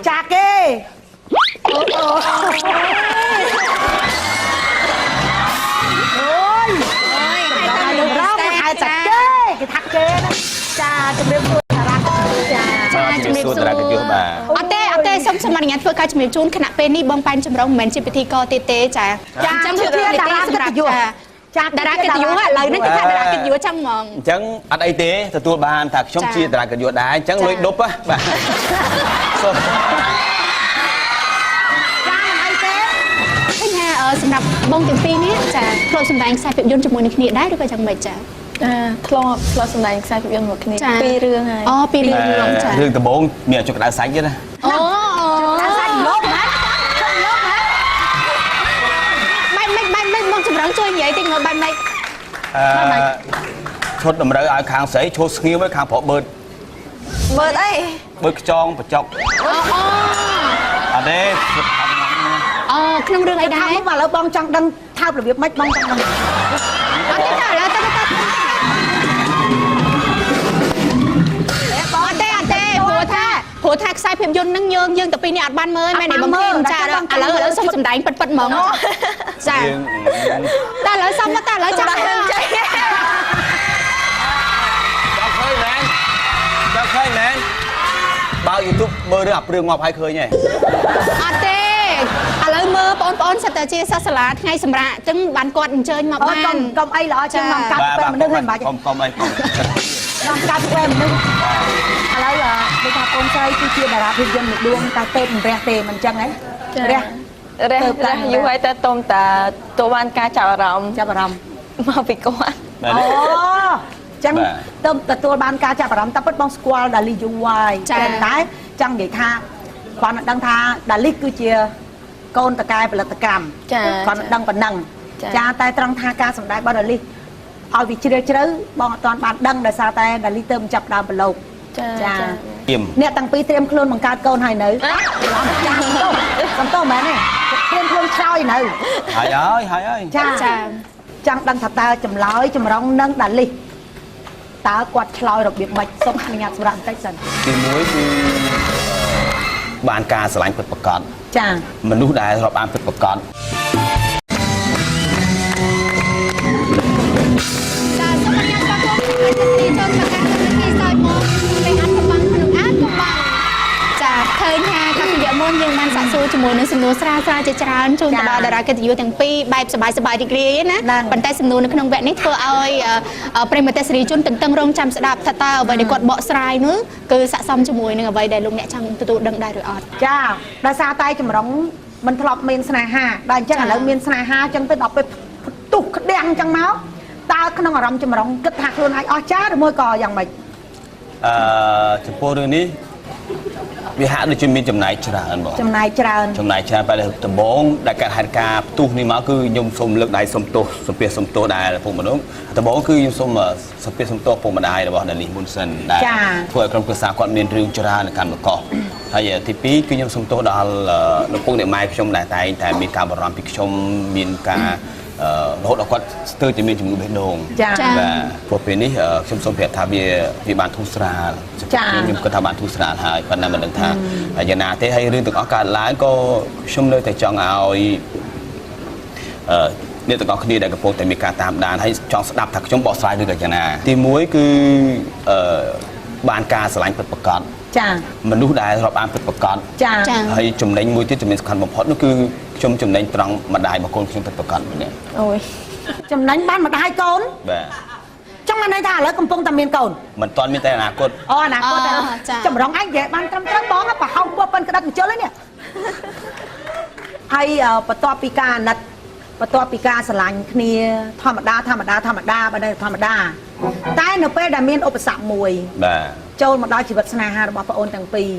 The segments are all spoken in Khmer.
ចាគេអូយរងហើយចាគេគេថាគេចាជំរាបសួរតារាចាជំរាបសួរតារាកយុបាទអត់ទេសូមអនុញ្ញាតធ្វើការជំរាបជូនគណៈពេលនេះបងប៉ែនចម្រុងមិនមែនជាពិធីករទេចាអញ្ចឹងជាតារាសម្រាប់ចាតារាកិត្តិយសឥឡូវនេះគេថាតារាកិត្តិយសចឹងហ្មងអញ្ចឹងអត់អីទេទទួលបានថាខ្ញុំជាតារាកិត្តិយសដែរអញ្ចឹងលុយដប់បាទសូមចាមិនអីទេឃើញថាសម្រាប់បងទាំងពីរនេះចាធ្លាប់សម្ដែងខ្សែភាពយន្តជាមួយនឹងគ្នាដែរឬក៏យ៉ាងម៉េចចាធ្លាប់សម្ដែងខ្សែភាពយន្តមួយគ្នាពីររឿងហើយពីររឿងចារឿងដំបូងមានចុកក្តៅសាច់ទេណាសាច់លោកណាលោកណាបែបមកចម្រងជួយនិយាយតិចមកបែបម៉េចឈុតតម្រូវឲ្យខាងស្រីឈោស្ងៀមឲ្យខាងប្រុសបឺតអីបឺតខ្ចងបចុកអត់ទេក្នុងរឿងអីដែរឥឡូវបងចង់ដឹងថើបរបៀបម៉េចបងចង់ដឹងអត់ទេឥឡូវទៅព្រោះថាខ្សែភាពយន្តនឹងយើងតែពីនេះអត់បានមើលមែនទេបងធីមចាឥឡូវសុំសម្ដែងពិតហ្មងចាតែឥឡូវសុំតែឥឡូវចាំឃើញមែនចាំឃើញមែនបើ YouTube មើលរឿងអាព្រឿងងាប់ហើយឃើញហ៎អត់ទេឥឡូវមើលបងប្អូនសិតតែជាសាសាឡាថ្ងៃសម្រាប់អញ្ចឹងបានគាត់អញ្ជើញមកបានកុំអីល្អជាងនាំកាត់ពេលមនុស្សហ្នឹងមិនបាច់កុំអីនាំកាត់ពេលមនុស្សឥឡូវដូចថាកូនស្រីគឺជាតារាភាពយន្តមួយដួងតែទៅមិនរះទេមិនអញ្ចឹងហ៎រះយូរហើយតែតុំតាទៅបានការចាប់អារម្មណ៍មកពីគាត់អូចឹងទៅទទួលបានការចាប់អារម្មណ៍តែពិតបងស្គាល់ដាលីយូរហើយតែចង់និយាយថាគាត់នឹងដឹងថាដាលីគឺជាកូនតកែផលិតកម្មគាត់នឹងដឹងប៉ុណ្ណឹងចាតែត្រង់ថាការសម្ដែងរបស់ដាលីឲ្យវាជ្រាលជ្រៅបងអត់ទាន់បានដឹងដោយសារតែដាលីទៅមិនចាប់ដើមប្រឡូកចាអ្នកទាំងពីរត្រៀមខ្លួនបង្កើតកូនហើយនៅសំទោសមែនទេត្រៀមខ្លួនឆ្លើយនៅហើយចាចង់ដឹងថាតើចម្លើយចម្រុងនឹងដាលីតើគាត់ឆ្លើយរបៀបម៉េចសូមអនុញ្ញាតសម្រាប់បន្តិចសិនទីមួយគឺបានការស្រឡាញ់ពិតប្រាកដចាមនុស្សដែលរាប់អានពិតប្រាកដចាសូមអនុញ្ញាតបងប្អូនទីចូលមកការកម្មវិធីសើចមកពេលអានកំបាំងក្នុងអានកំបាំងចាឃើញថាកម្មវិធីមុនយើងបានសាកសួរជាមួយនឹងសំណួរស្រាលជាច្រើនជូនទៅដល់តារាកិត្តិយសទាំងពីរបែបសប្បាយរីករាយណាប៉ុន្តែសំណួរនៅក្នុងវគ្គនេះធ្វើឲ្យប្រិមត្តសេរីជនតឹងរង់ចាំស្ដាប់ថាតើអ្វីដែលគាត់បកស្រាយនោះគឺស័ក្តិសមជាមួយនឹងអ្វីដែលលោកអ្នកចង់ទទួលដឹងដែរឬអត់ចាដោយសារតែចម្រុងមិនធ្លាប់មានស្នេហាដល់អញ្ចឹងឥឡូវមានស្នេហាអញ្ចឹងទៅដល់ពេលទុះក្តាំងអញ្ចឹងមកតើក្នុងអារម្មណ៍ចម្រុងគិតថាខ្លួនឯងអស់ចាឬមួយក៏យ៉ាងម៉េចចំពោះរឿងនេះវាហាក់ដូចជាមានចំណាយច្រើនបងចំណាយច្រើនបែបដំបងដែលកាត់ហេតុការផ្ទុះនេះមកគឺខ្ញុំសូមលើកដៃសុំទោសសំភាសសុំទោសដែរពុកមនុស្សដំបងគឺខ្ញុំសូមសំភាសសុំទោសពុកម្ដាយរបស់ដាលីមុនសិនដែលធ្វើឲ្យក្រុមគ្រួសារគាត់មានរឿងច្រើននៅកាន់មកកោះហើយទី2គឺខ្ញុំសុំទោសដល់លោកពុកអ្នកម៉ែខ្ញុំដែលតែងតែមានការបារម្ភពីខ្ញុំមានការរហូតដល់គាត់ស្ទើរតែមានជំងឺបេះដូងបាទព្រោះពេលនេះខ្ញុំសូមប្រាប់ថាវាបានធូរស្រាលខ្ញុំគិតថាបានធូរស្រាលហើយប៉ុន្តែមិនដឹងថាយ៉ាងណាទេហើយរឿងទាំងអស់កើតឡើងក៏ខ្ញុំនៅតែចង់ឲ្យអ្នកទាំងអស់គ្នាដែលកំពុងតែមានការតាមដានហើយចង់ស្ដាប់ថាខ្ញុំបកស្រាយរឿងយ៉ាងណាទី1គឺបានការស្រឡាញ់ពិតប្រាកដចាមនុស្សដែលរាប់អានពិតប្រាកដចាហើយចំណេញមួយទៀតចំណេញសំខាន់បំផុតនោះគឺខ្ញុំចំណេញត្រង់ម្ដាយរបស់កូនខ្ញុំពិតប្រាកដម្នាក់អូយចំណេញបានម្ដាយកូនបាទចង់ន័យថាឥឡូវកំពុងតែមានកូនមិនទាន់មានតែអនាគតអនាគតចម្រុងឯងនិយាយបានត្រឹមត្រូវបងប្រហោងពោះប៉ិនក្តិតជិលហ្នឹងហើយបន្ទាប់ពីការអាណិតបន្ទាប់ពីការស្រឡាញ់គ្នាធម្មតាបើនៅធម្មតាតែនៅពេលដែលមានឧបសគ្គមួយបាទចូលមកដល់ជីវិតស្នេហារបស់ប្អូនទាំងពីរ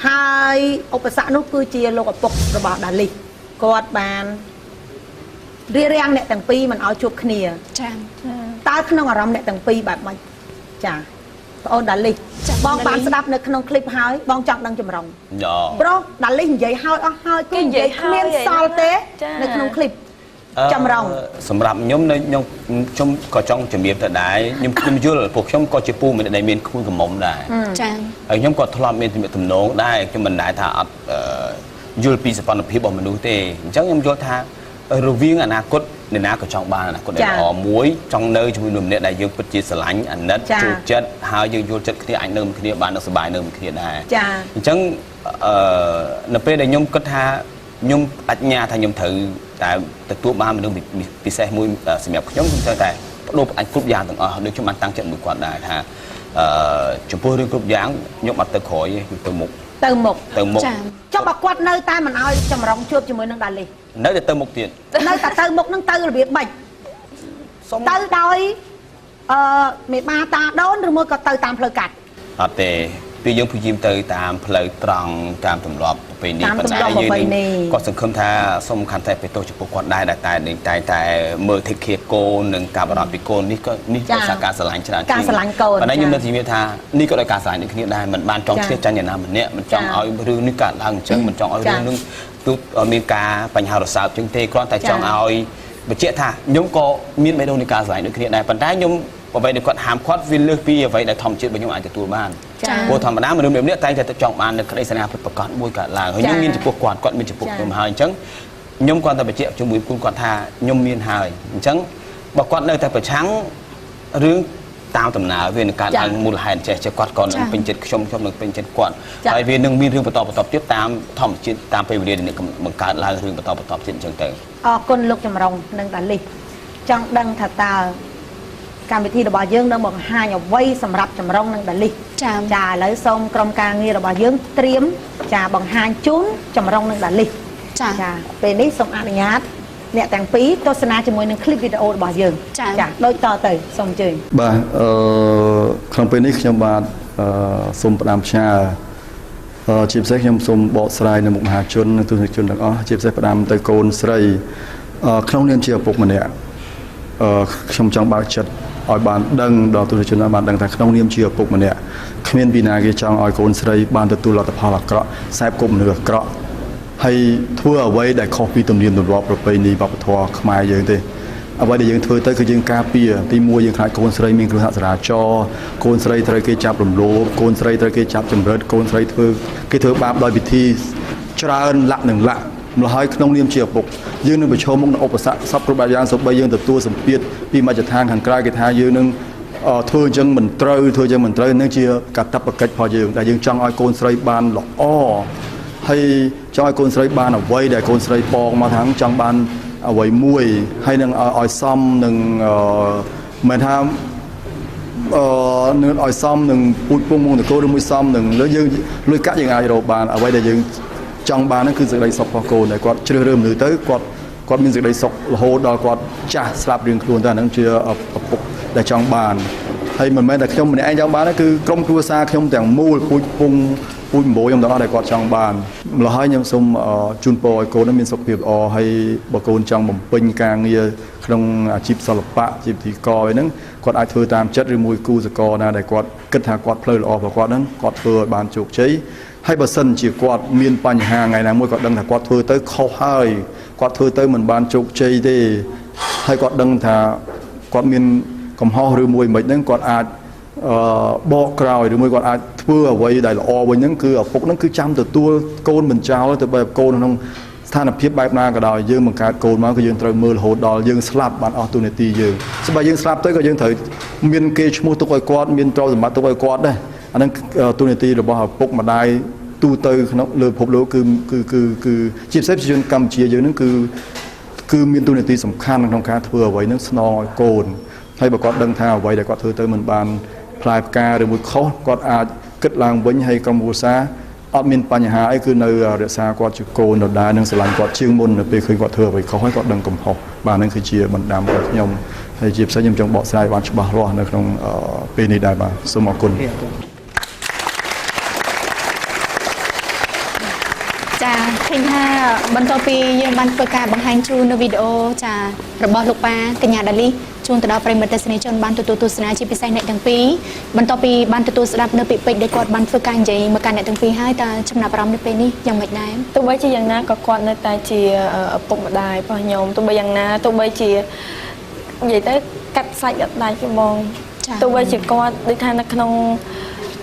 ហើយឧបសគ្គនោះគឺជាលោកឪពុករបស់ដាលីគាត់បានរៀបរៀងអ្នកទាំងពីរមិនឲ្យជួបគ្នាចាតើក្នុងអារម្មណ៍អ្នកទាំងពីរបែបម៉េចចាប្អូនដាលីបងបានស្ដាប់នៅក្នុងคลิปហើយបងចង់ដឹងចម្រុងប្រុសដាលីនិយាយហើយអស់ហើយគឺនិយាយគ្មានសល់ទេនៅក្នុងคลิป ចម្រុង សម្រាប់ខ្ញុំនៅខ្ញុំក៏ចង់ជំរាបទៅដែរខ្ញុំយល់ពួកខ្ញុំក៏ជាពូម្នាក់ដែលមានខ្លួនកំមុំដែរ ចា ហើយខ្ញុំក៏ធ្លាប់មានទំនងដែរខ្ញុំមិនដែរថាអត់យល់ពីសកម្មភាពរបស់មនុស្សទេអញ្ចឹងខ្ញុំយល់ថារវាងអនាគតអ្នកណាក៏ចង់បានអនាគតដែលល្អមួយចង់នៅជាមួយនឹងម្នាក់ដែលយើងពិតជាស្រឡាញ់អាណិតចូលចិត្តហើយយើងយល់ចិត្តគ្នាអាចនៅមួយគ្នាបានសុខសប្បាយនៅមួយគ្នាដែរអញ្ចឹងនៅពេលដែលខ្ញុំគិតថាខ្ញុំបញ្ញាថាខ្ញុំត្រូវតែទទួលបានមនុស្សពិសេសមួយសម្រាប់ខ្ញុំត្រូវតែបដូរផ្អាច់គ្រប់យ៉ាងទាំងអស់ដូចខ្ញុំបានតាំងចិត្តមួយគាត់ដែរថាចំពោះរឿងគ្រប់យ៉ាងខ្ញុំអត់ទៅក្រោយទេខ្ញុំទៅមុខចុះបើគាត់នៅតែមិនឲ្យចម្រុងជួបជាមួយនឹងដាលីនៅតែទៅមុខទៀតនៅតែទៅមុខនឹងទៅរបៀបម៉េចទៅដោយមេបាតាដូនឬមួយក៏ទៅតាមផ្លូវកាត់អត់ទេពេលយើងព្យាយាមទៅតាមផ្លូវត្រង់តាមទម្លាប់ប្រពៃណីប៉ុន្តែយើងគាត់សង្ឃឹមថាសូមខន្តីបេទោចំពោះគាត់ដែរតែមើលថេកខៀកូននិងការបារម្ភពីកូននេះក៏នេះជាការស្រឡាញ់ច្រើនការស្រឡាញ់កូនប៉ុន្តែខ្ញុំនៅជំរាបថានេះក៏ដោយការស្រឡាញ់ដូចគ្នាដែរមិនបានចង់ឈ្នះចាញ់អ្នកណាម្នាក់មិនចង់ឲ្យរឿងនេះកើតឡើងអញ្ចឹងមិនចង់ឲ្យរឿងនឹងទូមានការបញ្ហារសើបជាងទេគ្រាន់តែចង់ឲ្យបញ្ជាក់ថាខ្ញុំក៏មានបេះដូងនៃការស្រឡាញ់ដូចគ្នាដែរប៉ុន្តែខ្ញុំអ្វីដែលគាត់ហាមគាត់វាលើសពីអ្វីដែលធម្មជាតិរបស់ខ្ញុំអាចទទួលបានព្រោះធម្មតាមនុស្សម្នាក់តែតែចង់បាននៅក្តីសន្យាពិតប្រាកដមួយកើតឡើងហើយខ្ញុំមានចំពោះគាត់មានចំពោះខ្ញុំហើយអញ្ចឹងខ្ញុំគាត់តែបញ្ជាក់ជាមួយគុណគាត់ថាខ្ញុំមានហើយអញ្ចឹងបើគាត់នៅតែប្រឆាំងរឿងតាមដំណើរវានឹងកើតឡើងមូលហេតុចេះគាត់ក៏នឹងពេញចិត្តខ្ញុំនឹងពេញចិត្តគាត់ហើយវានឹងមានរឿងបន្តទៀតតាមធម្មជាតិតាមពេលវេលាដែលបង្កើតឡើងរឿងបន្តទៀតអញ្ចឹងទៅអរគុណលោកចម្រុងនិងដាលីចង់ដឹងថាតើកម្មវិធីរបស់យើងនឹងបង្ហាញអ្វីសម្រាប់ចម្រុងនិងដាលីចាឥឡូវសូមក្រុមការងាររបស់យើងត្រៀមបង្ហាញជូនចម្រុងនិងដាលីចាពេលនេះសូមអនុញ្ញាតអ្នកទាំងពីរទស្សនាជាមួយនឹងคลิปវីដេអូរបស់យើងចាដូចតទៅសូមអញ្ជើញបាទក្នុងពេលនេះខ្ញុំបាទសូមផ្ដាំផ្ញើជាពិសេសខ្ញុំសូមបកស្រាយនៅមុខមហាជននិងទស្សនិកជនទាំងអស់ជាពិសេសផ្ដាំទៅកូនស្រីក្នុងនាមជាឪពុកម្នាក់ខ្ញុំចង់បើកចិត្តឲ្យបានដឹងដល់ទស្សនិកជនបានដឹងថាក្នុងនាមជាឪពុកម្នាក់គ្មានពីណាគេចង់ឲ្យកូនស្រីបានទទួលលទ្ធផលអាក្រក់ខ្សែគប់មនុស្សអាក្រក់ហើយធ្វើអ្វីដែលខុសពីទំនៀមទម្លាប់ប្រពៃណីវប្បធម៌ខ្មែរយើងទេអ្វីដែលយើងធ្វើទៅគឺយើងការពារទីមួយយើងខ្លាចកូនស្រីមានគ្រោះថ្នាក់ចរាចរណ៍កូនស្រីត្រូវគេចាប់រំលោភកូនស្រីត្រូវគេចាប់ចម្រិតកូនស្រីគេធ្វើបាបដោយវិធីច្រើនលក្ខនឹងលក្ខម្ល៉េះហើយក្នុងនាមជាឪពុកយើងនឹងប្រឈមមុខនឹងឧបសគ្គសពគ្រប់បែបយ៉ាងសូម្បីយើងទទួលសម្ពាធពីមជ្ឈដ្ឋានខាងក្រៅគេថាយើងនឹងធ្វើអញ្ចឹងមិនត្រូវនឹងជាកាតព្វកិច្ចរបស់យើងដែលយើងចង់ឲ្យកូនស្រីបានល្អហើយចង់ឲ្យកូនស្រីបានអ្វីដែលកូនស្រីបងមកថាចង់បានអ្វីមួយហើយនឹងឲ្យសមនឹងមិនថានឹងឲ្យសមនឹងពូជពងមងតកូលឬមួយសមនឹងលើយើងលុយកាក់យើងអាចរកបានអ្វីដែលយើងចង់បានហ្នឹងគឺសេចក្តីសុខរបស់កូនដែលគាត់ជ្រើសរើសមនុស្សទៅគាត់មានសេចក្តីសុខរហូតដល់គាត់ចាស់ស្លាប់រៀងខ្លួនតែហ្នឹងជាឪពុកដែលចង់បានហើយមិនមែនតែខ្ញុំម្នាក់ឯងចង់បានទេគឺក្រុមគ្រួសារខ្ញុំទាំងមូលពូជពងពូជម្បូរខ្ញុំទាំងអស់ដែលគាត់ចង់បានម្ល៉េះហើយខ្ញុំសូមជូនពរឲ្យកូនមានសុខភាពល្អហើយបើកូនចង់បំពេញការងារក្នុងអាជីពសិល្បៈអាជីពទីកអីហ្នឹងគាត់អាចធ្វើតាមចិត្តឬមួយគូសកលណាដែលគាត់គិតថាគាត់ផ្លូវល្អរបស់គាត់ហ្នឹងគាត់ធ្វើឲ្យបានជោគជ័យហើយបើសិនជាគាត់មានបញ្ហាថ្ងៃណាមួយគាត់ដឹងថាគាត់ធ្វើទៅខុសហើយគាត់ធ្វើទៅមិនបានជោគជ័យទេហើយគាត់ដឹងថាគាត់មានកំហុសឬមួយមិនហ្នឹងគាត់អាចបកក្រោយឬមួយគាត់អាចធ្វើអ្វីដែលល្អវិញហ្នឹងគឺឪពុកហ្នឹងគឺចាំទទួលកូនមិនចោលទៅបែបកូនក្នុងស្ថានភាពបែបណាក៏ដោយយើងបង្កើតកូនមកគឺយើងត្រូវមើលរហូតដល់យើងស្លាប់បានអស់ទូនាទីយើងស្បើយើងស្លាប់ទៅក៏យើងត្រូវមានគេឈ្មោះទុកឲ្យគាត់មានទ្រព្យសម្បត្តិទុកឲ្យគាត់ដែរអាហ្នឹងទូនាទីរបស់ឪពុកម្ដាយទូទៅក្នុងលើពិភពលោកគឺជាពិសេសប្រជាជនកម្ពុជាយើងហ្នឹងគឺមានទូនាទីសំខាន់ក្នុងការធ្វើអ្វីហ្នឹងស្នងឲ្យកូនហើយបើគាត់ដឹងថាអ្វីដែលគាត់ធ្វើទៅមិនបានផ្លែផ្កាឬមួយខុសគាត់អាចគិតឡើងវិញហើយក្រុមគ្រួសារអត់មានបញ្ហាអីគឺនៅរក្សាគាត់ជាកូនដដែលនឹងស្រឡាញ់គាត់ជាងមុននៅពេលឃើញគាត់ធ្វើអ្វីខុសហើយគាត់ដឹងកំហុសបាទហ្នឹងគឺជាបណ្ដាំរបស់ខ្ញុំហើយជាពិសេសខ្ញុំចង់បកស្រាយបានច្បាស់លាស់នៅក្នុងពេលនេះដែរបាទសូមអរគុណចាឃើញថាបន្ទាប់ពីយើងបានធ្វើការបង្ហាញជូននៅវីដេអូចារបស់លោកប៉ាកញ្ញាដាលី ជួនទៅដល់ប្រិមត្តទស្សនិកជនបានទទួលទស្សនាជាពិសេសអ្នកទាំងពីរបន្ទាប់ពីបានទទួលស្ដាប់នៅពាក្យពេចន៍ដែលគាត់បានធ្វើការនិយាយមកកាន់អ្នកទាំងពីរហើយតើចំណាប់អារម្មណ៍នៅពេលនេះយ៉ាងម៉េចដែរ ទោះបីជាយ៉ាងណាក៏គាត់នៅតែជាឪពុកម្ដាយរបស់ខ្ញុំទោះបីយ៉ាងណាទោះបីជានិយាយទៅកាត់សាច់កាត់ដៃគេបងទោះបីជាគាត់ដូចថានៅក្នុង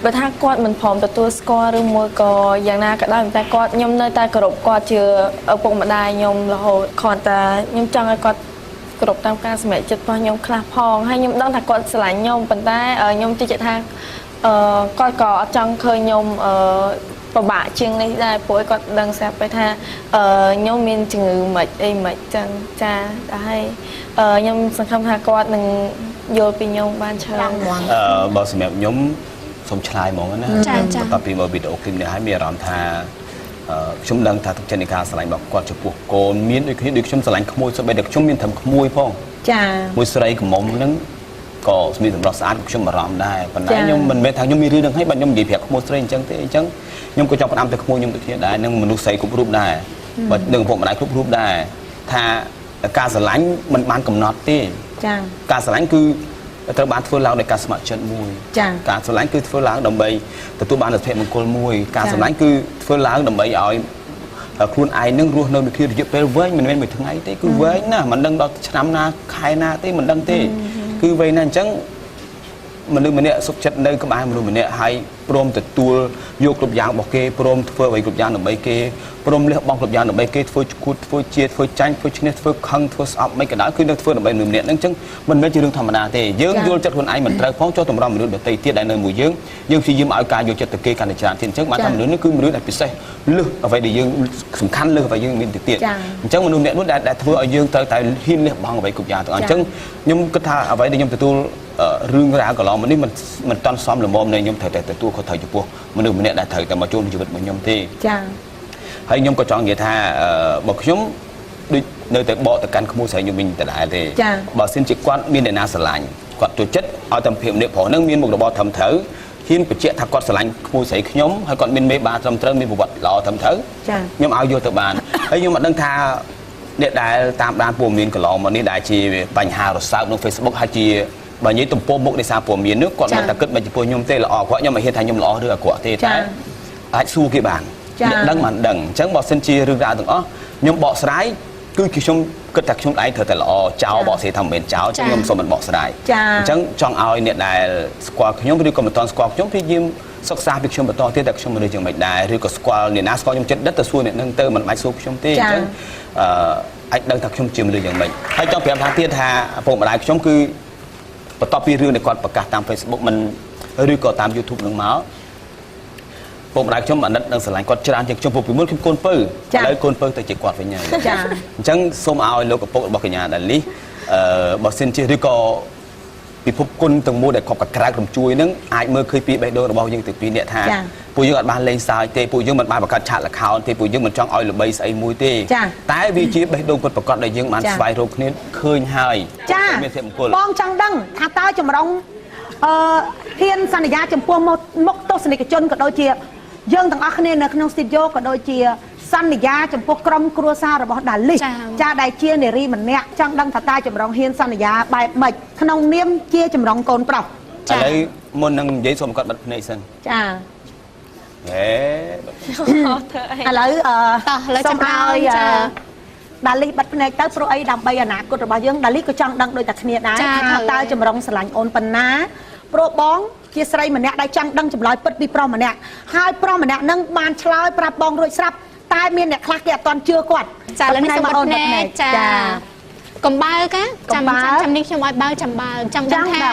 បើថាគាត់មិនព្រមទទួលស្គាល់ឬមួយក៏យ៉ាងណាក៏ដោយតែគាត់ខ្ញុំនៅតែគោរពគាត់ជាឪពុកម្ដាយខ្ញុំរហូតគ្រាន់តែខ្ញុំចង់ឲ្យគាត់គោរពតាមការសម្រេចចិត្តរបស់ខ្ញុំខ្លះផងហើយខ្ញុំដឹងថាគាត់ស្រឡាញ់ខ្ញុំប៉ុន្តែខ្ញុំជឿជាក់ថាគាត់ក៏អត់ចង់ឃើញខ្ញុំពិបាកជាងនេះដែរព្រោះគាត់ដឹងស្រាប់ទៅថាខ្ញុំមានជំងឺមិនអីមិនចឹងចាហើយខ្ញុំសង្ឃឹមថាគាត់នឹងយល់ពីខ្ញុំបានច្រើនបើសម្រាប់ខ្ញុំសូមឆ្លើយហ្មងណាបន្ទាប់ពីមើលវីដេអូឃ្លីបនេះហើយមានអារម្មណ៍ថាខ្ញុំដឹងថាទឹកចិត្តនៃការស្រឡាញ់របស់គាត់ចំពោះកូនមានដូចគ្នាដូចខ្ញុំស្រឡាញ់ក្មួយសូម្បីតែខ្ញុំមានត្រឹមក្មួយផងចាមួយស្រីកំមុំហ្នឹងក៏ស្មីសម្រាប់ស្អាតខ្ញុំអារម្មណ៍ដែរប៉ុន្តែខ្ញុំមិនមែនថាខ្ញុំមានរឿងហ្នឹងឲ្យបាត់ខ្ញុំនិយាយប្រាប់ក្មួយស្រីអញ្ចឹងទេអញ្ចឹងខ្ញុំក៏ចង់ផ្ដាំទៅក្មួយខ្ញុំដូចគ្នាដែរនឹងមនុស្សស្រីគ្រប់រូបដែរបើនឹងពុកម្ដាយគ្រប់រូបដែរថាការស្រឡាញ់មិនបានកំណត់ទេចាការស្រឡាញ់គឺត្រូវបានធ្វើឡើងដោយការស្ម័គ្រចិត្តមួយការស្រឡាញ់គឺធ្វើឡើងដើម្បីទទួលបានលទ្ធិមង្គលមួយការស្រឡាញ់គឺធ្វើឡើងដើម្បីឲ្យខ្លួនឯងនឹងរស់នៅក្នុងរយៈពេលវែងមិនមែនមួយថ្ងៃទេគឺវែងណាស់មិនដឹងដល់ឆ្នាំណាខែណាទេមិនដឹងទេគឺវែងណាស់អញ្ចឹងមនុស្សម្នាក់សុខចិត្តនៅក្បែរមនុស្សម្នាក់ហើយព្រមទទួលយកគ្រប់យ៉ាងរបស់គេព្រមធ្វើអ្វីគ្រប់យ៉ាងដើម្បីគេព្រមលះបង់គ្រប់យ៉ាងដើម្បីគេធ្វើឈួតធ្វើជាធ្វើចាញ់ធ្វើឈ្នះធ្វើខឹងធ្វើស្អប់មិនក៏ដោយគឺនឹងធ្វើដើម្បីមនុស្សម្នាក់ហ្នឹងអញ្ចឹងមិនមែនជារឿងធម្មតាទេយើងយល់ចិត្តខ្លួនឯងមិនត្រូវផងចុះតម្រាំមនុស្សដទៃទៀតដែលនៅមួយយើងព្យាយាមឲ្យការយកចិត្តទៅគេកាន់តែច្រើនទៀតអញ្ចឹងបានថាមនុស្សនេះគឺមនុស្សដែលពិសេសលើសអ្វីដែលយើងសំខាន់លើសអ្វីយើងមានទៅទៀតអញ្ចឹងមនុស្សម្នាក់នោះដែលធ្វើឲ្យយើងត្រូវតែហ៊ានលះបង់អ្វីគ្រប់យ៉ាងទាំងអស់អញ្ចឹងខ្ញុំគិតថាអ្វីដែលខ្ញុំទទួលរឿងរ៉ាវកន្លងមកនេះមិនតន់សមល្មមនៃខ្ញុំត្រូវតែទទួលខុសត្រូវចំពោះមនុស្សម្នាក់ដែលត្រូវតែមកចូលជីវិតរបស់ខ្ញុំទេចាហើយខ្ញុំក៏ចង់និយាយថាបើខ្ញុំដូចនៅតែបកទៅកាន់ក្មួយស្រីខ្ញុំវិញដដែលទេបើសិនជាគាត់មានអ្នកណាស្រឡាញ់គាត់ចូលចិត្តឲ្យតែភាពនេះព្រោះនឹងមានមុខរបរត្រឹមត្រូវហ៊ានបញ្ជាក់ថាគាត់ស្រឡាញ់ក្មួយស្រីខ្ញុំហើយគាត់មានមេបាត្រឹមត្រូវមានប្រវត្តិល្អត្រឹមត្រូវខ្ញុំឲ្យយកទៅបានហើយខ្ញុំអត់ដឹងថាអ្នកដែលតាមដានព័ត៌មានកន្លងមកនេះដែលជាបញ្ហារសើបក្នុង Facebook ហើយជាបើនិយាយទំព័រមុខនៃសារព័ត៌មាននោះគាត់មិនតែគិតមកចំពោះខ្ញុំទេល្អគាត់ខ្ញុំមិនហ៊ានថាខ្ញុំល្អឬអាក្រក់ទេតែអាចសួរគេបានអ្នកដឹងមិនដឹងអញ្ចឹងបើសិនជារឿងរ៉ាវទាំងអស់ខ្ញុំបកស្រាយគឺខ្ញុំគិតថាខ្ញុំឯងត្រូវតែល្អចោលបកស្រាយថាមិនមែនចោលអញ្ចឹងខ្ញុំសូមមិនបកស្រាយអញ្ចឹងចង់ឲ្យអ្នកដែលស្គាល់ខ្ញុំឬក៏មិនទាន់ស្គាល់ខ្ញុំព្យាយាមសិក្សាពីខ្ញុំបន្តទៀតតែខ្ញុំមនុស្សយ៉ាងម៉េចដែរឬក៏ស្គាល់អ្នកណាស្គាល់ខ្ញុំចិត្តដិតទៅសួរអ្នកនឹងទៅមិនបាច់សួរខ្ញុំទេអញ្ចឹងអាចដឹងថាខ្ញុំជាមនុស្សយ៉ាងម៉េចហើយចង់ប្រាប់ថាទៀតថាឪពុកម្ដាយខ្ញុំគឺបន្ទាប់ពីរឿងដែលគាត់ប្រកាសតាម Facebook មិនឬក៏តាម YouTube នឹងមកពុកម្ដាយខ្ញុំអាណិតនិងស្រឡាញ់គាត់ច្រើនជាងខ្ញុំពីមុនខ្ញុំកូនពៅឥឡូវកូនពៅទៅជាគាត់វិញហើយចាអញ្ចឹងសូមឲ្យលោកឪពុករបស់កញ្ញាដាលីបើសិនជាឬក៏ពិភពគុណទាំងមូលដែលគាត់កក្រើករំជួយនឹងអាចមើលឃើញពីបេះដូងរបស់យើងទាំងពីរនាក់ថាពួកយើងអត់បានលេងសើចទេពួកយើងមិនបានបង្កើតឆាកល្ខោនទេពួកយើងមិនចង់ឲ្យល្បីស្អីមួយទេតែវាជាបេះដូងពិតប្រាកដដែលយើងបានស្វែងរកគ្នាឃើញហើយមានភាពមង្គលបងចង់ដឹងថាតើចម្រុងហ៊ានសន្យាចំពោះមុខទស្សនិកជនក៏ដូចជាយើងទាំងអស់គ្នានៅក្នុងស្ទូឌីយោក៏ដូចជាសន្យាចំពោះក្រុមគ្រួសាររបស់ដាលីចាដែលជានារីម្នាក់ចង់ដឹងថាតើចម្រុងហ៊ានសន្យាបែបម៉េចក្នុងនាមជាចម្រុងកូនប្រុសឥឡូវមុននឹងនិយាយសូមគាត់បិទភ្នែកសិនចាហេឥឡូវសូមឲ្យដាលីបិទភ្នែកទៅព្រោះអីដើម្បីអនាគតរបស់យើងដាលីក៏ចង់ដឹងដូចតែគ្នាដែរថាតើចម្រុងស្រឡាញ់អូនប៉ុណ្ណាព្រោះបងជាស្រីម្នាក់ដែលចង់ដឹងចម្លើយពិតពីប្រុសម្នាក់ហើយប្រុសម្នាក់នឹងបានឆ្លើយប្រាប់បងរួចស្រាប់តែមានអ្នកខ្លះគេអត់ទាន់ជឿគាត់ចាឥឡូវនេះសូមបិទភ្នែកចាកំបើកាចាំនេះខ្ញុំឲ្យបើចាំបើចង់ដឹងថា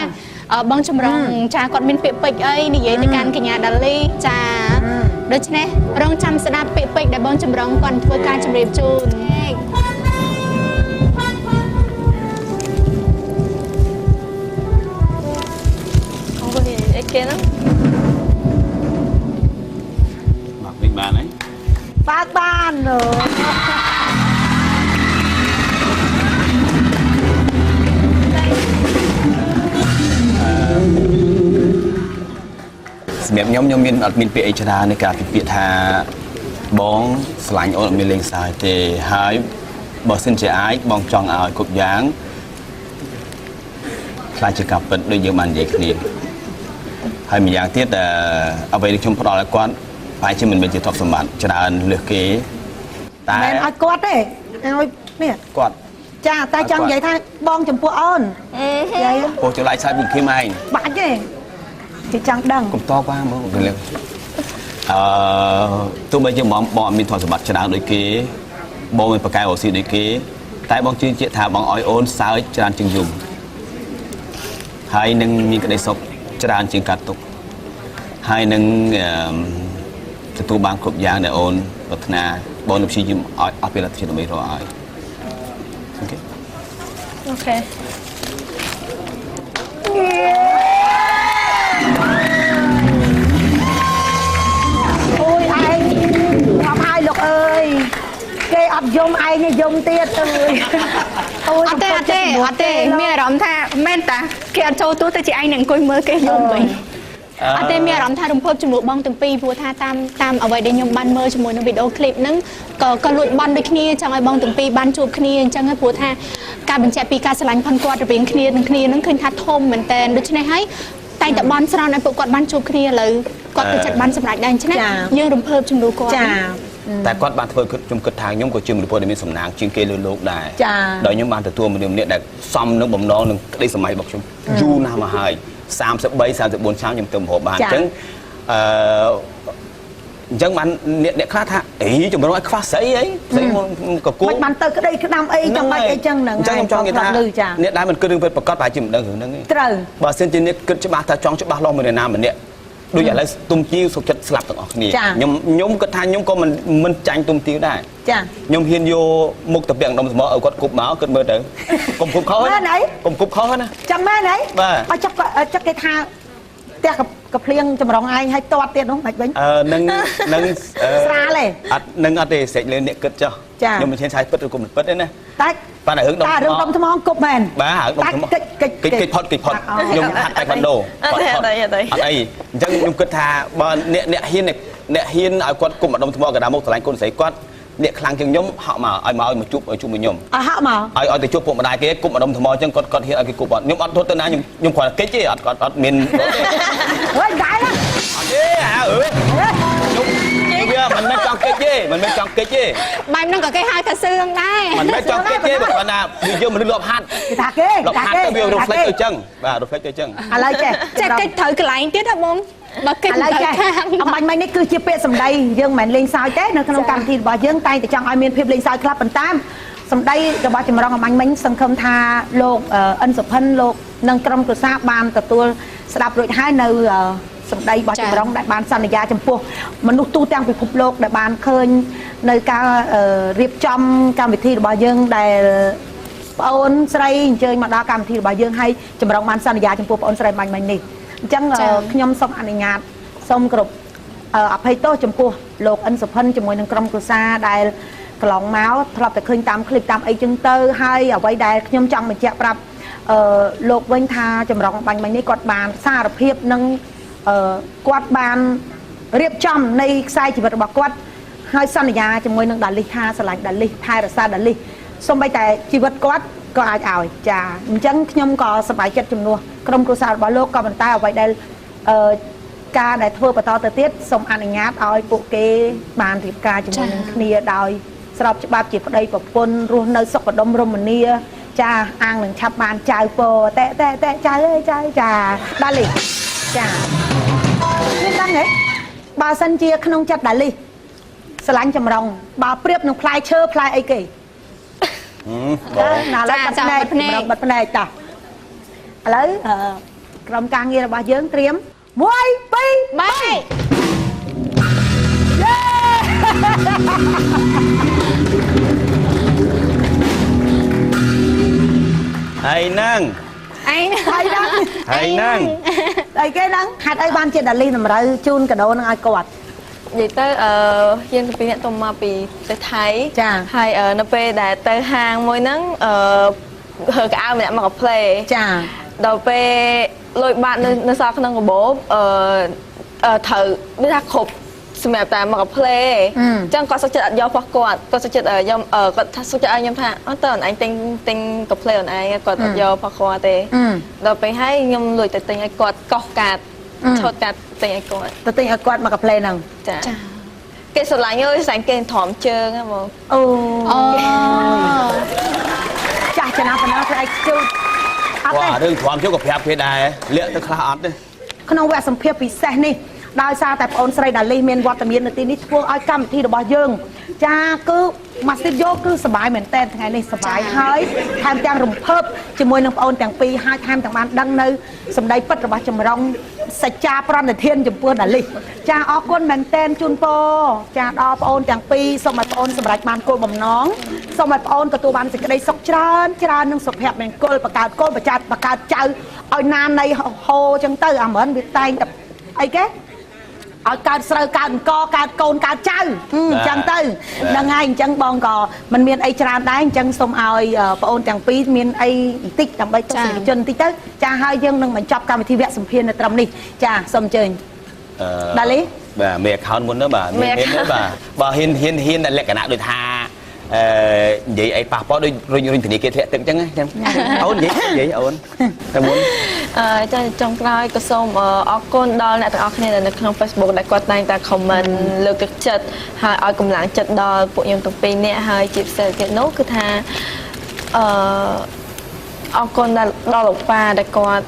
បងចម្រុងចាគាត់មានពាក្យពេចន៍អីនិយាយទៅកាន់កញ្ញាដាលីចាដូច្នេះរងចាំស្ដាប់ពាក្យពេចន៍ដែលបងចម្រុងគាត់ធ្វើការជម្រាបជូនគេហ្នឹងមកវិញបានហើយបើកបានសម្រាប់ខ្ញុំមានអត់មានពាក្យអីច្រើននៃការពិភាក្សាថាបងស្រឡាញ់អូនអត់មានលេងសើចទេហើយបើសិនជាអាចបងចង់ឲ្យគ្រប់យ៉ាង ខ្លាចជាការពិតដូចយើងបាននិយាយគ្នាហើយម្យ៉ាងទៀតអ្វីដែលខ្ញុំផ្ដល់ឲ្យគាត់បែរជាមិនមែនជាទ្រព្យសម្បត្តិច្រើនលើសគេតែ មិនឲ្យគាត់ទេឲ្យនេះ គាត់ ចាតែចង់និយាយថាបងចំពោះអូននិយាយ ពោះចង្រៃសាច់ពីខ្ញុំឯង បាច់ទេគេចង់ដឹង កុំតបបានមកទៅលើទោះបីជាបងអត់មានទ្រព្យសម្បត្តិច្រើនដូចគេបងមានប្រកែរស៊ីដូចគេតែបងជឿជាក់ថាបងឲ្យអូនសើចច្រើនជាងយំហើយនឹងមានក្តីសុខច្រើនជាងកាត់ទុកហើយនឹងទទួលបានគ្រប់យ៉ាងដែលអូនប្រាថ្នាបងនឹងព្យាយាមឲ្យអស់ពីលទ្ធភាពដើម្បីរកឲ្យអូខេ អូខេ អូយឯងអត់ហើយលោកអើយគេអត់យំឯងយំទៀតអើយអូយ អត់ទេមានអារម្មណ៍ថាមែនតាគេអត់ចូលទូទៅជាឯងនឹងអង្គុយមើលគេយំវិញអត់ទេមានអារម្មណ៍ថារំភើបជាមួយបងទាំងពីរព្រោះថាតាមអ្វីដែលខ្ញុំបានមើលជាមួយនឹងវីដេអូឃ្លីបហ្នឹងក៏លួចបន់ដូចគ្នាចង់ឲ្យបងទាំងពីរបានជួបគ្នាអញ្ចឹងព្រោះថាការបញ្ជាក់ពីការស្រឡាញ់ផនគាត់រវាងគ្នានឹងគ្នាហ្នឹងឃើញថាធំមែនតើដូច្នេះហើយតែតបន់ស្រន់ឲ្យពួកគាត់បានជួបគ្នាឥឡូវគាត់ក៏ចិត្តបានសម្រេចដែរអញ្ចឹងយើងរំភើបជាមួយគាត់ ចា តែគាត់បានធ្វើខ្ញុំគិតថាខ្ញុំក៏ជាមនុស្សដែលមានសំណាងជាងគេលើលោកដែរ ចា ដោយខ្ញុំបានទទួលមនុស្សម្នាក់ដែលសមនឹងបំណងនឹងក្តីសម័យរបស់ខ្ញុំយូរណាស់មកហើយ33 34ឆ្នាំខ្ញុំទៅមហោបានអញ្ចឹងអញ្ចឹងបានអ្នកខ្លះថាអីចម្រុងឲ្យខ្វះស្អីអីស្អីកគោ មិនបានទៅក្តីក្តាមអីចាំបាច់អីចឹងហ្នឹង អញ្ចឹងខ្ញុំចង់និយាយថាអ្នកដែលមិនគិតរឿងពិតប្រកបប្រហែលជាមិនដឹងរឿងហ្នឹងទេ ត្រូវ បើសិនជាអ្នកគិតច្បាស់ថាចង់ច្បាស់លាស់មួយនរណាម្នាក់ដូចឥឡូវទុំទាវសុខចិត្តស្លាប់ទាំងអស់គ្នាខ្ញុំគិតថាខ្ញុំក៏មិនចាញ់ទុំទាវដែរ ចា ខ្ញុំហ៊ានយកមុខទៅពាក់ដុំស្មោឲ្យគាត់គប់មកគិតមើលទៅកុំគប់ខុសណាកុំគប់ខុសណា ចាំមែនហី បាទ អត់ចាប់គេថាផ្ទះកាភ្លៀងចម្រុងឯងឲ្យតាត់ទៀតនោះមិនវិញ នឹង ស្រាលទេ អត់នឹងអត់ទេស្រេចលើអ្នកគិតចុះ ចា ខ្ញុំមិនឈានឆាយពិតឬក៏មិនពិតទេណា តែ បាទរឿងដុំ តែរឿងដុំថ្មគប់មែន បាទរឿងដុំថ្មកិច្ចផុតខ្ញុំហាត់តែបណ្ដោអត់អីអញ្ចឹងខ្ញុំគិតថាបើអ្នកហ៊ានឲ្យគាត់គុំដុំថ្មកណ្ដាលមុខឆ្លាញ់គុណស្រីគាត់អ្នកខ្លាំងជាងខ្ញុំហក់មកឲ្យមកជួបមួយខ្ញុំ អហក់មក ឲ្យទៅជួបពុកម្ដាយគេគុំដុំថ្មអញ្ចឹងគាត់ហ៊ានឲ្យគេគប់អត់ខ្ញុំអត់ធ្វើទៅណាខ្ញុំគ្រាន់តែកិច្ចទេអត់មាន អើយដែរណា អត់ទេខ្ញុំវាមិនមែនចង់កិច្ចទេមិនមែនចង់កិច្ចទេ បែបហ្នឹងក៏គេហៅថាសឿងដែរ មិនមែនចង់កិច្ចទេបើគាត់ថាវាយកមនុស្សលបហាត់ គេថាគេ លបហាត់ទៅវា reflect ទៅអញ្ចឹងបាទ reflect ទៅអញ្ចឹង ឥឡូវចេះ ចេះកិច្ចត្រូវកន្លែងទៀតហ៎បងបើកិច្ច ឥឡូវ ត្រូវ ចេះ ខាង អំបញ្ញមិញនេះគឺជាពាក្យសម្ដីយើងមិនមែនលេងសើចទេនៅក្នុងកម្មវិធីរបស់យើងតែតែចង់ឲ្យមានភាពលេងសើចខ្លះប៉ុន្តែសម្ដីរបស់ចម្រងអំបញ្ញមិញសង្ឃឹមថាលោកអិនសុផិនលោកនិងក្រុមគ្រួសារបានទទួលស្ដាប់រួចហើយនៅសម្ដីរបស់ចម្រងដែលបានសន្យាចំពោះមនុស្សទូទាំងពិភពលោកដែលបានឃើញនៅការរៀបចំកម្មវិធីរបស់យើងដែលបងអូនស្រីអញ្ជើញមកដល់កម្មវិធីរបស់យើងហើយចម្រងបានសន្យាចំពោះបងអូនស្រីបាញ់មិញនេះអញ្ចឹងខ្ញុំសូមអនុញ្ញាតសូមគ្រប់អភ័យទោសចំពោះលោកអិនសុផិនជាមួយនឹងក្រុមគ្រួសារដែលកន្លងមកធ្លាប់តែឃើញតាមคลิปតាមអីចឹងទៅហើយអ្វីដែលខ្ញុំចង់បញ្ជាក់ប្រាប់លោកវិញថាចម្រងបាញ់មិញនេះគាត់បានសារភាពនឹងគាត់បានរៀបចំនៃខ្សែជីវិតរបស់គាត់ហើយសន្យាជាមួយនឹងដាលីថាឆ្លាញ់ដាលីថែរក្សាដាលីសូម្បីតែជីវិតគាត់ក៏អាចឲ្យចាអញ្ចឹងខ្ញុំក៏សប្បាយចិត្តជំនួសក្រុមគ្រួសាររបស់លោកក៏ប៉ុន្តែអ្វីដែលការដែលធ្វើបន្តទៅទៀតសូមអនុញ្ញាតឲ្យពួកគេបានរៀបការជាមួយនឹងគ្នាដោយស្របច្បាប់ជាប្តីប្រពន្ធរស់នៅសុខដុមរមនាចាអាងនឹងឆាប់បានចៅពតែចៅអើយចៅចាដាលីចាមានដឹងទេបើសិនជាក្នុងចិត្តដាលីស្រឡាញ់ចម្រុងបើប្រៀបនឹងផ្លែឈើផ្លែអីគេណាឡើយបាត់ភ្នែកបាត់ភ្នែកតោះឥឡូវក្រុមការងាររបស់យើងត្រៀម1 2 3 ហើយហ្នឹង អី ហើយហ្នឹង ហើយហ្នឹង អីគេហ្នឹងហេតុអីបានជាដាលីតម្រូវជូនកាដូនឹងឲ្យគាត់ និយាយទៅយើងពីអ្នកទៅមកពីប្រទេសថៃ ចា ហើយនៅពេលដែលទៅហាងមួយហ្នឹងហើកៅអៅម្នាក់មកកាផ្លេ ចា ដល់ពេលលុយបាត់នៅសល់ក្នុងកាបូបត្រូវដូចថាគ្រប់ សម្រាប់តែមកផ្លេចឹងគាត់សុខចិត្តអត់យករបស់គាត់សុខចិត្តខ្ញុំគាត់ថាសុខចិត្តឲ្យខ្ញុំថាអត់តើអញទិញកាផ្លេអូនឯងគាត់អត់យករបស់គាត់ទេដល់ពេលហើយខ្ញុំលួចទៅទិញឲ្យគាត់កោះកាតឆោតកាតទិញឲ្យគាត់ទៅទិញឲ្យគាត់មកកាផ្លេហ្នឹងចាគេស្រឡាញ់អើយស្អាញ់គេធំជើងហ្នឹងបងអូចាស់ចំណាប់ប៉ុណ្ណឹងស្អែកជូតអត់ទេរឿងធំជើងក៏ប្រាប់គេដែរលាក់ទៅខ្លះអត់ទេក្នុងវគ្គសម្ភាសពិសេសនេះដោយសារតែបងអូនស្រីដាលីមានវត្តមាននៅទីនេះធ្វើឲ្យកម្មវិធីរបស់យើងចាគឺម៉ាស៊ីនយកគឺសប្បាយមែនតើថ្ងៃនេះសប្បាយហើយថែមទាំងរំភើបជាមួយនឹងបងអូនទាំងពីរហើយថែមទាំងបានដឹងនៅសម្ដីពិតរបស់ចម្រុងសច្ចាប្រណិធានចំពោះដាលីចាអរគុណមែនតើជូនពរចាដល់បងអូនទាំងពីរសូមឲ្យបងអូនសម្រេចបានគោលបំណងសូមឲ្យបងអូនទទួលបានសេចក្តីសុខច្រើននឹងសុភមង្គលបង្កើតកូនបង្កើតចៅឲ្យណាននៃហោចឹងទៅអាមិនវាតែងតែអីគេឲ្យកើតស្រូវកើតអង្គកើតកូនកើតចៅអញ្ចឹងទៅហ្នឹងហើយអញ្ចឹងបងក៏មិនមានអីច្រើនដែរអញ្ចឹងសូមឲ្យបងអូនទាំងពីរមានអីបន្តិចដើម្បីទស្សនិកជនបន្តិចទៅចាហើយយើងនឹងបញ្ចប់កម្មវិធីវគ្គសម្ភាសន៍នៅត្រឹមនេះចាសូមអញ្ជើញដាលីបាទមេ account មុនទៅបាទមានទេបាទបើហ៊ានលក្ខណៈដូចថានិយាយអីប៉ះពាល់ដូចរុញធនីគេធ្លាក់ទឹកអញ្ចឹងចឹងអូននិយាយអូនតែមុនចាចុងក្រោយក៏សូមអរគុណដល់អ្នកទាំងអស់គ្នានៅក្នុង Facebook ដែលគាត់តែងតែ comment លើកទឹកចិត្តហើយឲ្យកម្លាំងចិត្តដល់ពួកខ្ញុំទាំងពីរនាក់ហើយជាពិសេសទៀតនោះគឺថាអរគុណដល់លោកប៉ាដែលគាត់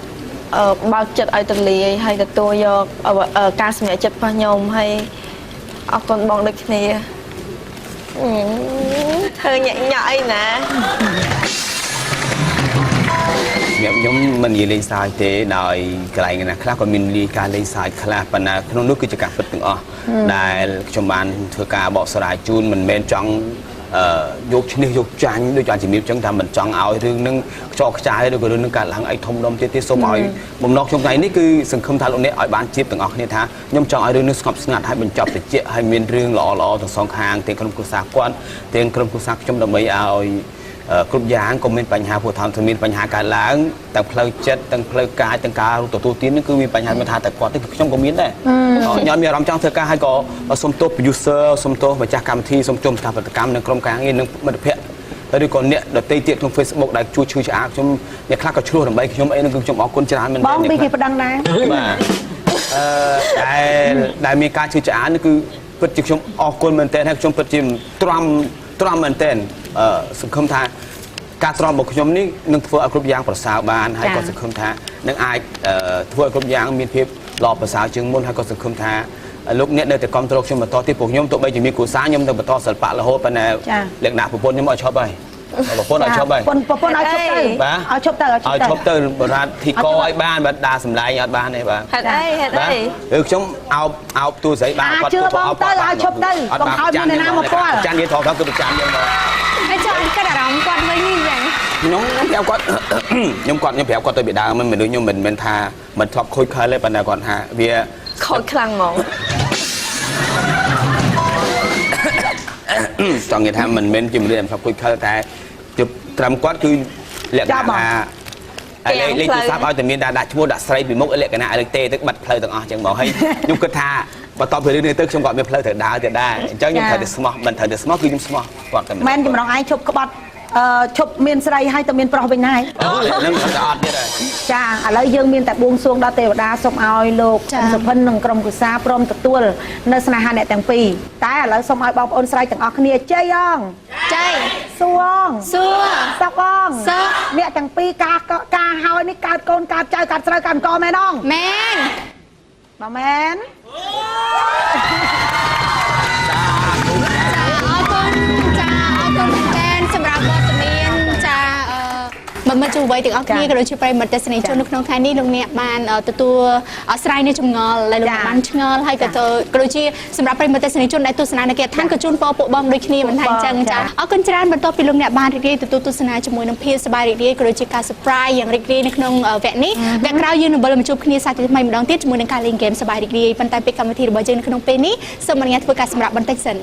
បើកចិត្តឲ្យទលាយហើយទទួលយកការសម្រេចចិត្តរបស់ខ្ញុំហើយអរគុណបងដូចគ្នាធ្វើញាក់អីណាខ្ញុំមិននិយាយលេងសើចទេដោយកន្លែងណាខ្លះក៏មានការលេងសើចខ្លះប៉ុន្តែក្នុងនោះគឺជាការពិតទាំងអស់ដែលខ្ញុំបានធ្វើការបកស្រាយជូនមិនមែនចង់យកឈ្នះយកចាញ់ដូចអាចជំរាបចឹងថាមិនចង់ឲ្យរឿងនឹងខ្ចោខ្ចាយឬក៏រឿងនឹងកើតឡើងអីធំដុំទៀតទេសូមឲ្យបំណងខ្ញុំថ្ងៃនេះគឺសង្ឃឹមថាលោកអ្នកឲ្យបានជាទាំងអស់គ្នាថាខ្ញុំចង់ឲ្យរឿងនេះស្ងប់ស្ងាត់ហើយបញ្ចប់តិចហើយមានរឿងល្អទាំងសងខាងទាំងក្រុមគ្រួសារគាត់ទាំងក្រុមគ្រួសារខ្ញុំដើម្បីឲ្យគ្រប់យ៉ាងក៏មានបញ្ហាព្រោះថាមានបញ្ហាកើតឡើងទាំងផ្លូវចិត្តទាំងផ្លូវកាយទាំងការទទួលទាននេះគឺមានបញ្ហាមិនថាតែគាត់ទេគឺខ្ញុំក៏មានដែរខ្ញុំមានអារម្មណ៍ចង់ធ្វើការហើយក៏សុំទោស producer សុំទោសម្ចាស់កម្មវិធីសុំទោសស្ថាបត្យកម្មនិងក្រុមការងារនិងមិត្តភ័ក្តិហើយឬក៏អ្នកដទៃទៀតក្នុង Facebook ដែលជួយឈឺឆ្អាលខ្ញុំអ្នកខ្លះក៏ឆ្លោះដើម្បីខ្ញុំអីនឹងគឺខ្ញុំអរគុណច្រើនមែនទេបងពីគេប្តឹងដែរបាទដែលមានការឈឺឆ្អាលនេះគឺពិតជាខ្ញុំអរគុណមែនទែនហើយខ្ញុំពិតជាទ្រាំមែនទែនសង្ឃឹមថាការទ្រាំរបស់ខ្ញុំនេះនឹងធ្វើឲ្យគ្រប់យ៉ាងប្រសើរបានហើយក៏សង្ឃឹមថានឹងអាចធ្វើឲ្យគ្រប់យ៉ាងមានភាពល្អប្រសើរជាងមុនហើយក៏សង្ឃឹមថាលោកអ្នកនៅតែគ្រប់គ្រងខ្ញុំបន្តទៀតពួកខ្ញុំទោះបីជាមានគ្រួសារខ្ញុំទៅបន្តសិល្បៈរហូតប៉ុន្តែលក្ខណៈប្រពន្ធខ្ញុំឲ្យឈប់ហើយប្រពន្ធឲ្យឈប់ហើយប្រពន្ធឲ្យឈប់ទៅឲ្យឈប់ទៅបរាធីកឲ្យបានបាត់ដាសម្លាញ់អត់បានទេបាទហេតុអីខ្ញុំអោបទូស្រីបានគាត់ជឿបងទៅឲ្យឈប់ទៅកុំឲ្យមានអ្នកណាមកពាល់ចាន់និយាយថតគឺប្រចាំយើងមកហើយចង់គិតអារម្មណ៍គាត់វិញនេះយ៉ាងខ្ញុំប្រាប់គាត់ខ្ញុំប្រាប់គាត់ទៅពីដើមមិនមនុស្សខ្ញុំមិនមែនថាមិនធ្លាប់ខូចខលទេប៉ុន្តែគាត់ថាវាខូចខ្លាំងហ្មងចង់និយាយថាមិនមែនជាមនុស្សដែលធ្លាប់ខូចខលតែជប់ត្រឹមគាត់គឺលក្ខណៈថាលេខទូរស័ព្ទឲ្យតែមានដាក់ឈ្មោះដាក់ស្រីពីមុខលក្ខណៈឲ្យទេទៅបាត់ផ្លូវទាំងអស់ចឹងមកហើយខ្ញុំគិតថាបន្ទាប់ពីរឿងនេះទៅខ្ញុំក៏មានផ្លូវត្រូវដើរទៀតដែរអញ្ចឹងខ្ញុំត្រូវតែស្មោះមិនត្រូវតែស្មោះគឺខ្ញុំស្មោះគាត់តែមិនចម្រងឯងឈប់ក្បត់ឈប់មានស្រីហើយទៅមានប្រុសវិញហើយនឹងអត់ទៀតហើយចាឥឡូវយើងមានតែបួងសួងដល់ទេវតាសូមឲ្យលោកសុភិននិងក្រុមគូសាព្រមទទួលនៅស្នេហាអ្នកទាំងពីរតែឥឡូវសូមឲ្យបងប្អូនស្រីទាំងអស់គ្នាជ័យអងជ័យសួងសុខអងអ្នកទាំងពីរការហើយនេះកើតកូនកើតចៅកើតស្រូវកើតអង្គមែនអងមែនបើមែនមិនជួបអ្វីទាំងអស់គ្នាក៏ដូចជាប្រិយមិត្តទស្សនិកជននៅក្នុងថ្ងៃនេះលោកអ្នកបានទទួលស្រ័យនៅចម្ងល់ដែលលោកបានឆ្ងល់ហើយក៏ដូចជាសម្រាប់ប្រិយមិត្តទស្សនិកជនដែលទស្សនានៅគេឋានក៏ជូនពរពួកបងដូចគ្នាមិនថាអញ្ចឹងចាអរគុណច្រើនបន្ទាប់ពីលោកអ្នកបានរីករាយទទួលទស្សនាជាមួយនឹងភាពសប្បាយរីករាយក៏ដូចជាការ surprise យ៉ាងរីករាយនៅក្នុងវគ្គនេះវគ្គក្រោយយើងនឹងវិលមកជួបគ្នាសាជាថ្មីម្ដងទៀតជាមួយនឹងការលេងហ្គេមសប្បាយរីករាយប៉ុន្តែពេលកម្មវិធីរបស់យើងនៅក្នុងពេលនេះសូមអនុញ្ញាតធ្វើការសម្រាប់បន្តិចសិន